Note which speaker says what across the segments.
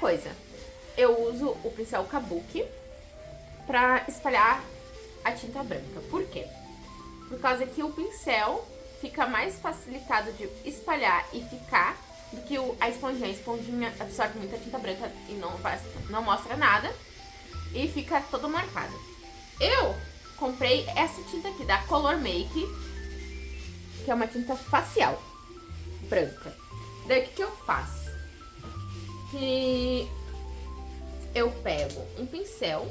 Speaker 1: coisa, eu uso o pincel Kabuki pra espalhar a tinta branca. Por quê? Por causa que o pincel fica mais facilitado de espalhar e ficar do que a esponjinha. A esponjinha absorve muita tinta branca e não mostra nada e fica todo marcado. Eu comprei essa tinta aqui da Color Make, que é uma tinta facial branca. Daí o que eu faço? Que eu pego um pincel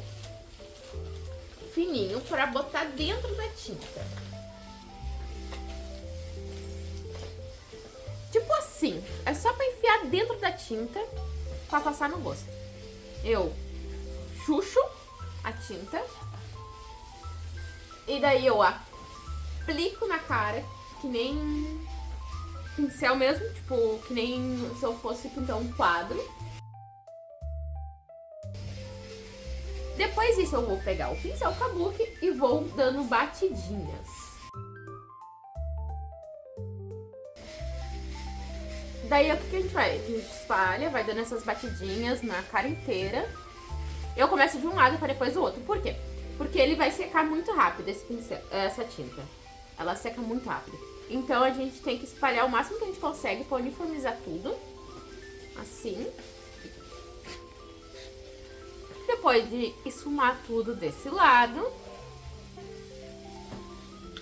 Speaker 1: fininho para botar dentro da tinta. Tipo assim, é só para enfiar dentro da tinta para passar no rosto. Eu chucho a tinta e daí eu aplico na cara, que nem pincel mesmo, tipo, que nem se eu fosse pintar um quadro. Depois disso eu vou pegar o pincel Kabuki e vou dando batidinhas. Daí o que a gente vai? A gente espalha, vai dando essas batidinhas na cara inteira. Eu começo de um lado para depois do outro. Por quê? Porque ele vai secar muito rápido esse pincel, essa tinta. Ela seca muito rápido. Então a gente tem que espalhar o máximo que a gente consegue para uniformizar tudo. Assim. Depois de esfumar tudo desse lado,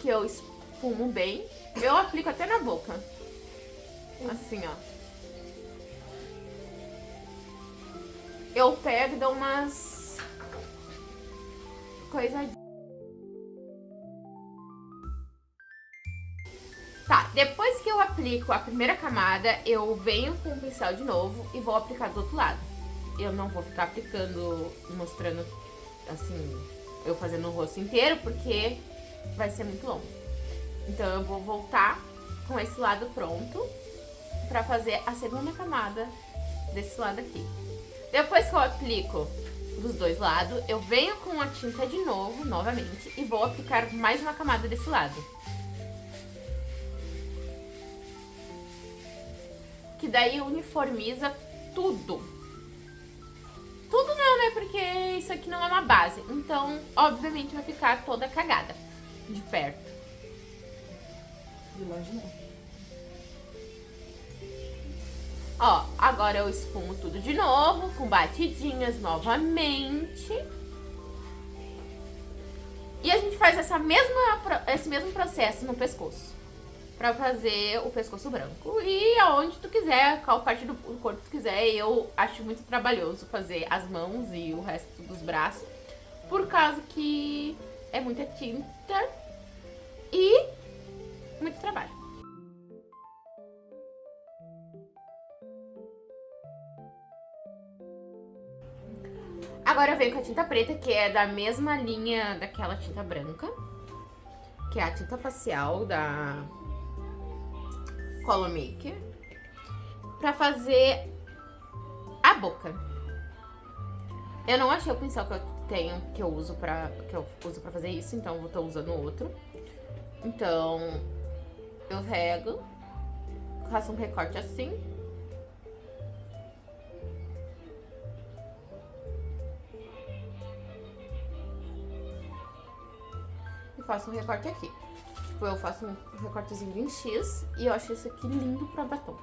Speaker 1: que eu esfumo bem, eu aplico até na boca. Assim, ó. Eu pego e dou umas coisadinhas. Tá, depois que eu aplico a primeira camada, eu venho com o pincel de novo e vou aplicar do outro lado. Eu não vou ficar aplicando, mostrando, assim, eu fazendo o rosto inteiro, porque vai ser muito longo. Então eu vou voltar com esse lado pronto pra fazer a segunda camada desse lado aqui. Depois que eu aplico dos dois lados, eu venho com a tinta de novo, novamente, e vou aplicar mais uma camada desse lado. Que daí uniformiza tudo. Tudo não, né? Porque isso aqui não é uma base. Então, obviamente, vai ficar toda cagada de perto.
Speaker 2: De longe não.
Speaker 1: Ó, agora eu esfumo tudo de novo, com batidinhas novamente. E a gente faz esse mesmo processo no pescoço. Pra fazer o pescoço branco. E aonde tu quiser, qual parte do corpo tu quiser. Eu acho muito trabalhoso fazer as mãos e o resto dos braços. Por causa que é muita tinta e muito trabalho. Agora eu venho com a tinta preta, que é da mesma linha daquela tinta branca. Que é a tinta facial da Color Make, pra fazer a boca. Eu não achei o pincel que eu uso pra fazer isso, então eu tô usando outro. Então eu rego, faço um recorte assim. E faço um recorte aqui. Eu faço um recortezinho em X e eu acho isso aqui lindo pra batom.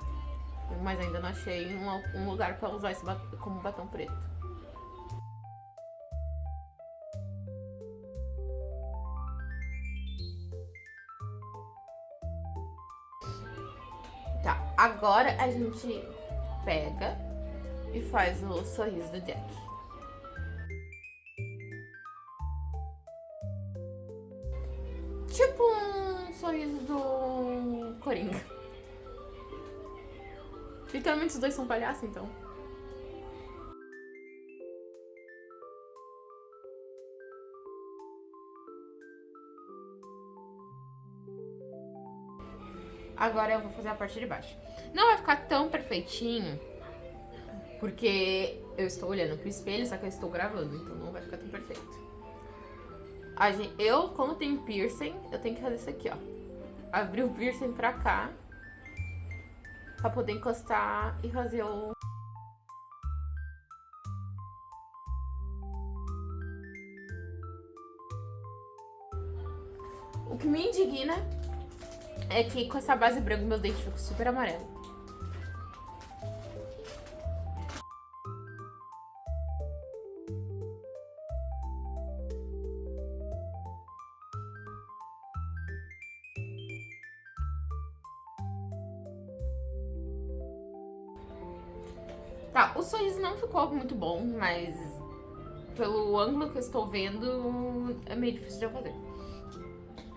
Speaker 1: Mas ainda não achei um lugar pra usar esse como batom preto. Tá, agora a gente pega e faz o sorriso do Jack. Tipo um sorriso do Coringa. Literalmente os dois são palhaços, então. Agora eu vou fazer a parte de baixo. Não vai ficar tão perfeitinho, porque eu estou olhando pro espelho, só que eu estou gravando, então não vai ficar tão perfeito. Eu, como tenho piercing, eu tenho que fazer isso aqui, ó. Abrir o piercing pra cá, pra poder encostar e fazer o... O que me indigna é que com essa base branca meus dentes ficam super amarelos. Tá, o sorriso não ficou muito bom, mas pelo ângulo que eu estou vendo, é meio difícil de eu fazer.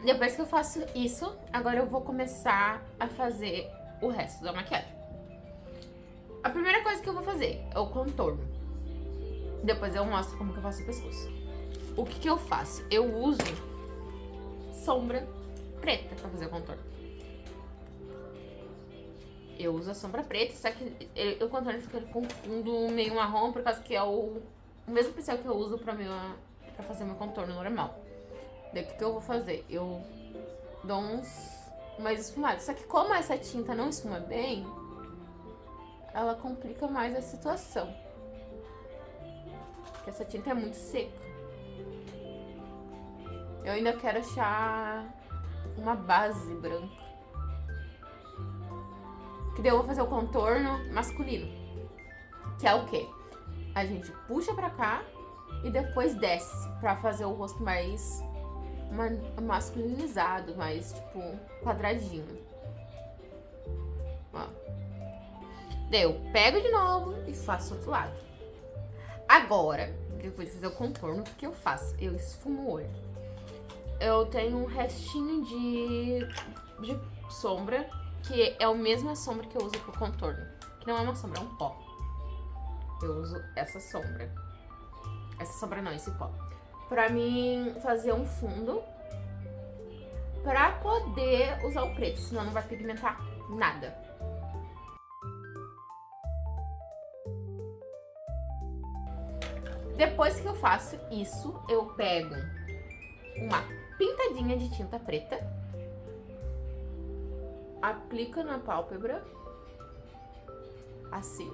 Speaker 1: Depois que eu faço isso, agora eu vou começar a fazer o resto da maquiagem. A primeira coisa que eu vou fazer é o contorno. Depois eu mostro como que eu faço o pescoço. O que que eu faço? Eu uso sombra preta pra fazer o contorno. Eu uso a sombra preta, só que o contorno fica com fundo meio marrom, por causa que é o mesmo pincel que eu uso pra fazer meu contorno normal. Daí o que eu vou fazer? Eu dou uns mais esfumados. Só que como essa tinta não esfuma bem, ela complica mais a situação. Porque essa tinta é muito seca. Eu ainda quero achar uma base branca. Que daí eu vou fazer o contorno masculino. Que é o quê? A gente puxa pra cá e depois desce pra fazer o rosto mais masculinizado, mais tipo quadradinho. Ó. Daí eu pego de novo e faço o outro lado. Agora, depois de fazer o contorno, o que eu faço? Eu esfumo o olho. Eu tenho um restinho de sombra, que é a mesma sombra que eu uso pro contorno. Que não é uma sombra, é um pó. Eu uso essa sombra. Essa sombra não, esse pó. Pra mim fazer um fundo. Pra poder usar o preto, senão não vai pigmentar nada. Depois que eu faço isso, eu pego uma pintadinha de tinta preta, aplico na pálpebra, assim.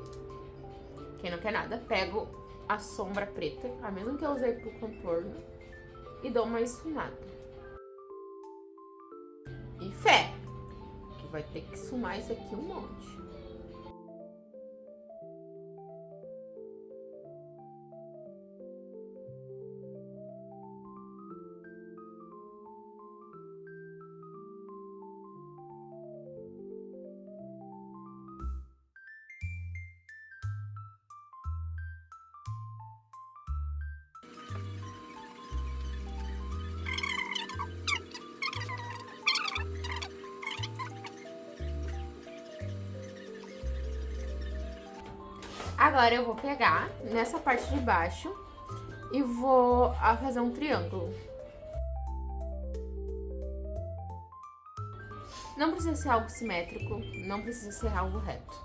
Speaker 1: Quem não quer nada, pego a sombra preta, a mesma que eu usei pro contorno, e dou uma esfumada. E fé, que vai ter que esfumar isso aqui um monte. Agora eu vou pegar nessa parte de baixo e vou fazer um triângulo. Não precisa ser algo simétrico, não precisa ser algo reto.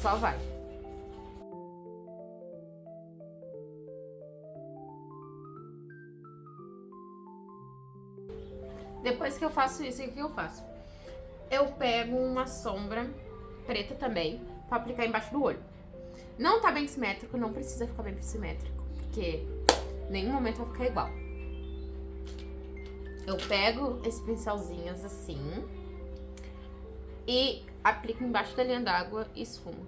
Speaker 1: Só vai. Depois que eu faço isso, o que eu faço? Eu pego uma sombra preta também, pra aplicar embaixo do olho. Não tá bem simétrico, não precisa ficar bem simétrico, porque em nenhum momento vai ficar igual. Eu pego esses pincelzinhos assim e aplico embaixo da linha d'água e esfumo.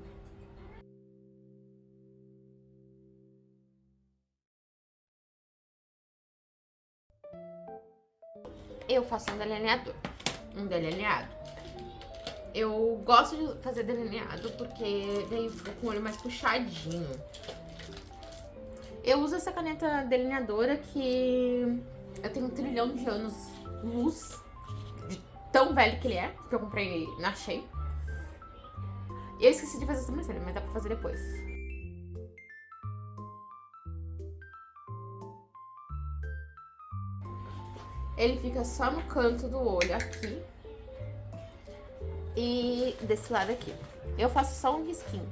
Speaker 1: Eu faço um delineador, um delineado. Eu gosto de fazer delineado porque daí fica com o olho mais puxadinho. Eu uso essa caneta delineadora que eu tenho 1 trilhão de anos luz, de tão velho que ele é, que eu comprei na Shein. E eu esqueci de fazer a sobrancelha, mas dá pra fazer depois. Ele fica só no canto do olho aqui. E desse lado aqui. Eu faço só um risquinho,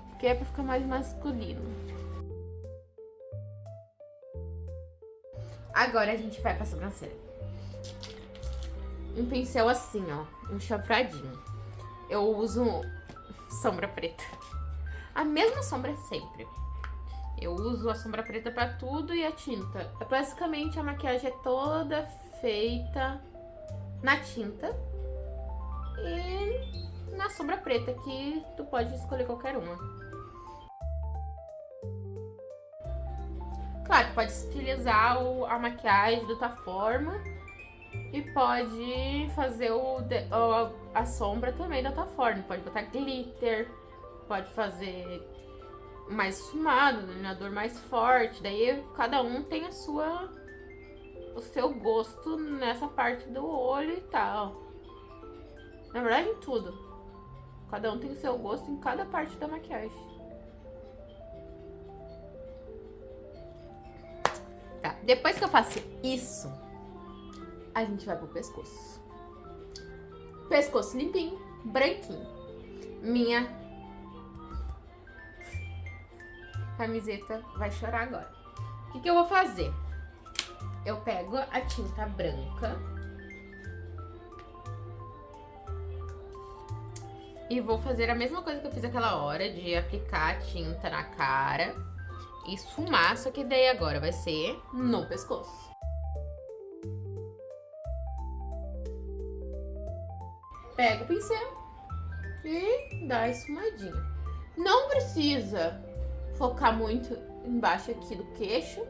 Speaker 1: porque é pra ficar mais masculino. Agora a gente vai pra sobrancelha. Um pincel assim, ó, um chanfradinho. Eu uso sombra preta. A mesma sombra sempre. Eu uso a sombra preta pra tudo e a tinta. Basicamente a maquiagem é toda feita na tinta e na sombra preta, que tu pode escolher qualquer uma. Claro, tu pode estilizar a maquiagem de outra forma e pode fazer a sombra também da tua forma. Pode botar glitter, pode fazer mais esfumado, delineador mais forte. Daí cada um tem o seu gosto nessa parte do olho e tal. Na verdade, em tudo. Cada um tem o seu gosto em cada parte da maquiagem. Tá, depois que eu faço isso, a gente vai pro pescoço. Pescoço limpinho, branquinho. Minha camiseta vai chorar agora. O que eu vou fazer? Eu pego a tinta branca e vou fazer a mesma coisa que eu fiz aquela hora, de aplicar a tinta na cara e esfumar, só que daí agora vai ser no pescoço. Pega o pincel e dá a esfumadinha. Não precisa focar muito embaixo aqui do queixo,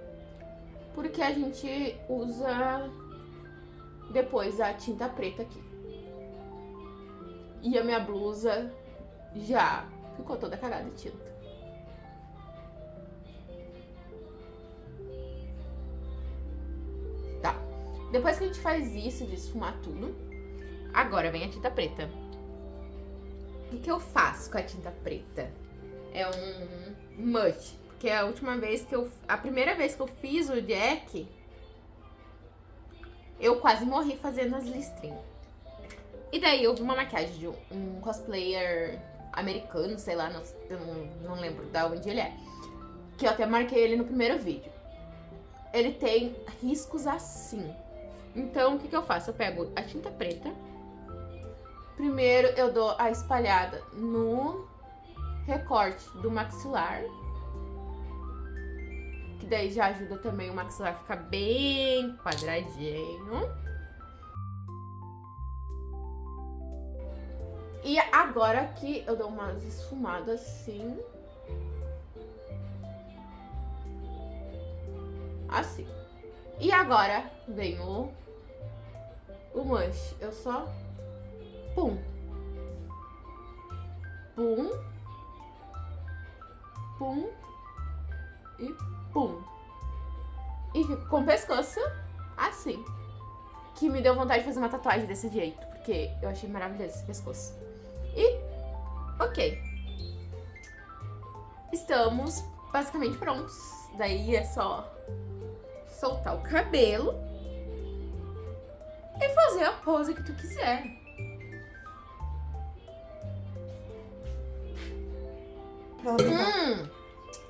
Speaker 1: porque a gente usa depois a tinta preta aqui. E a minha blusa já ficou toda cagada de tinta. Tá. Depois que a gente faz isso de esfumar tudo, agora vem a tinta preta. O que eu faço com a tinta preta? É um must. Porque a primeira vez que eu fiz o Jack, eu quase morri fazendo as listrinhas. E daí eu vi uma maquiagem de um cosplayer americano, sei lá, eu não lembro de onde ele é. Que eu até marquei ele no primeiro vídeo. Ele tem riscos assim. Então, o que eu faço? Eu pego a tinta preta. Primeiro eu dou a espalhada no recorte do maxilar. Que daí já ajuda também o maxilar a ficar bem quadradinho. E agora aqui eu dou umas esfumadas assim. Assim. E agora vem o manche. Eu só pum. Pum. Pum. E pum. E fico com o pescoço assim. Que me deu vontade de fazer uma tatuagem desse jeito, porque eu achei maravilhoso esse pescoço. E, ok. Estamos basicamente prontos. Daí é só soltar o cabelo e fazer a pose que tu quiser.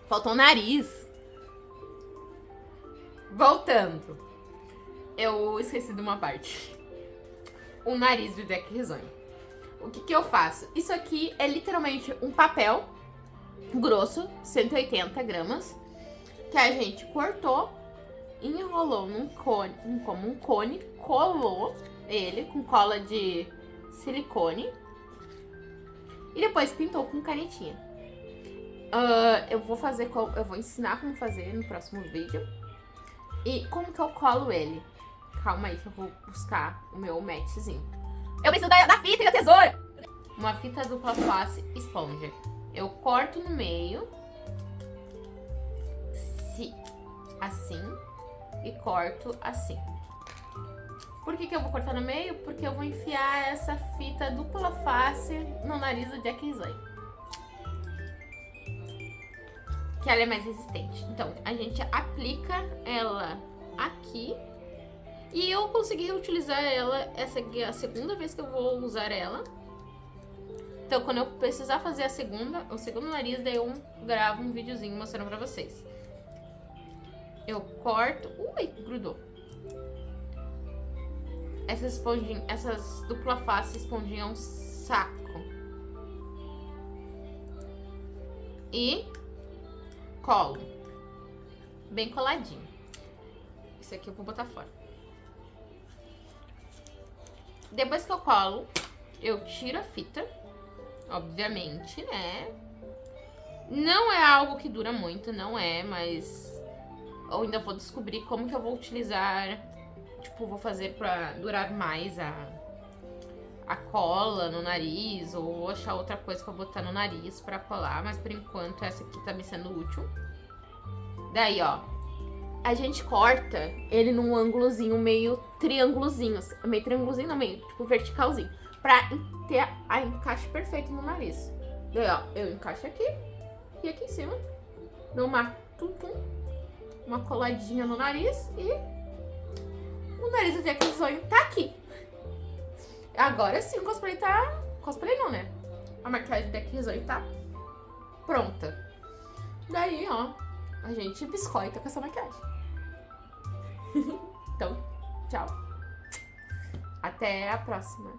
Speaker 1: Faltou o nariz. Voltando. Eu esqueci de uma parte. O nariz do Jack Risonho. O que eu faço? Isso aqui é literalmente um papel grosso, 180 gramas, que a gente cortou, enrolou como um cone, colou ele com cola de silicone e depois pintou com canetinha. Eu vou ensinar como fazer no próximo vídeo. E como que eu colo ele? Calma aí que eu vou buscar o meu matchzinho. Eu preciso da fita e da tesoura! Uma fita dupla face esponja. Eu corto no meio, assim, e corto assim. Por que eu vou cortar no meio? Porque eu vou enfiar essa fita dupla face no nariz do Jack Risonho. Que ela é mais resistente. Então, a gente aplica ela aqui. E eu consegui utilizar ela, essa aqui é a segunda vez que eu vou usar ela. Então, quando eu precisar fazer o segundo nariz, daí eu gravo um videozinho mostrando pra vocês. Eu corto... Ui, grudou. Essas dupla face esponjinha é um saco. E colo. Bem coladinho. Esse aqui eu vou botar fora. Depois que eu colo, eu tiro a fita. Obviamente, né? Não é algo que dura muito, não é, mas eu ainda vou descobrir como que eu vou utilizar. Tipo, vou fazer pra durar mais a cola no nariz, ou vou achar outra coisa pra botar no nariz pra colar, mas por enquanto essa aqui tá me sendo útil. Daí, ó, a gente corta ele num ângulozinho meio triângulozinho, meio triângulozinho, não, meio tipo verticalzinho, pra ter a encaixe perfeito no nariz. Daí, ó, eu encaixo aqui e aqui em cima, dou uma coladinha no nariz e o nariz do Jack Risonho tá aqui. Agora sim o cosplay tá... Cosplay não, né? A maquiagem do Jack Risonho tá pronta. Daí, ó, a gente biscoita com essa maquiagem. Então, tchau. Até a próxima.